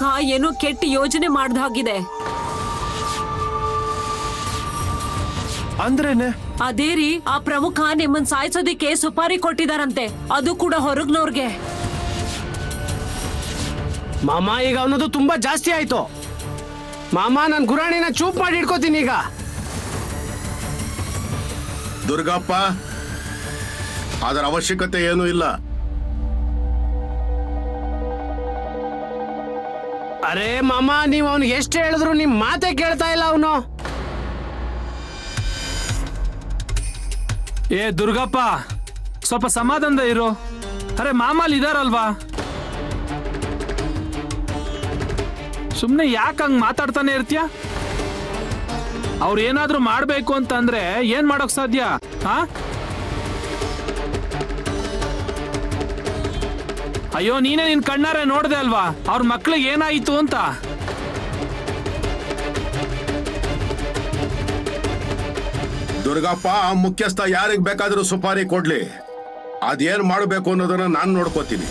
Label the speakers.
Speaker 1: ಪ್ರಮುಖ ಏನೋ ಕೆಟ್ಟ ಯೋಜನೆ ಮಾಡ್ದಾಗಿದೆ.
Speaker 2: ಅಂದ್ರೇನೆ?
Speaker 1: ಅದೇ ರೀ, ಆ ಪ್ರಮುಖ ನಿಮ್ಮನ್ ಸಾಯಿಸೋದಿಕ್ಕೆ ಸುಪಾರಿ ಕೊಟ್ಟಿದಾರಂತೆ, ಅದು ಕೂಡ ಹೊರಗ್ನವ್ರಿಗೆ.
Speaker 3: ಮಾಮ, ಈಗ ಅವನದು ತುಂಬಾ ಜಾಸ್ತಿ ಆಯ್ತು. ಮಾಮ, ನನ್ ಗುರಾಣಿನ ಚೂಪ್ ಮಾಡಿ ಇಟ್ಕೋತೀನಿ ಈಗ.
Speaker 4: ದುರ್ಗಪ್ಪ, ಅದರ ಅವಶ್ಯಕತೆ ಏನೂ ಇಲ್ಲ.
Speaker 3: ಅರೆ ಮಾಮ, ನೀವ್ ಅವನಿಗೆ ಎಷ್ಟು ಹೇಳಿದ್ರು ನಿಮ್ ಮಾತೆ ಕೇಳ್ತಾ ಇಲ್ಲ ಅವನು.
Speaker 2: ಏ ದುರ್ಗಪ್ಪ, ಸ್ವಲ್ಪ ಸಮಾಧಾನದ ಇರು. ಅರೆ ಮಾಮಲ್ಲಿ ಇದಾರಲ್ವಾ, ಸುಮ್ನೆ ಯಾಕೆ ಹಂಗ್ ಮಾತಾಡ್ತಾನೆ ಇರ್ತೀಯ? ಅವ್ರು ಏನಾದ್ರೂ ಮಾಡ್ಬೇಕು ಅಂತಂದ್ರೆ ಏನ್ ಮಾಡೋಕ್ ಸಾಧ್ಯ? ಹಾ, ಅಯ್ಯೋ, ನೀನೇ ನಿನ್ ಕಣ್ಣಾರೆ ನೋಡ್ದೆ ಅಲ್ವಾ ಅವ್ರ ಮಕ್ಳಿಗೆ ಏನಾಯಿತು ಅಂತ.
Speaker 4: ದುರ್ಗಪ್ಪ, ಆ ಮುಖ್ಯಸ್ಥ ಯಾರಿಗ್ ಬೇಕಾದ್ರೂ ಸುಪಾರಿ ಕೊಡ್ಲಿ, ಅದೇನ್ ಮಾಡಬೇಕು ಅನ್ನೋದನ್ನ ನಾನು ನೋಡ್ಕೋತೀನಿ.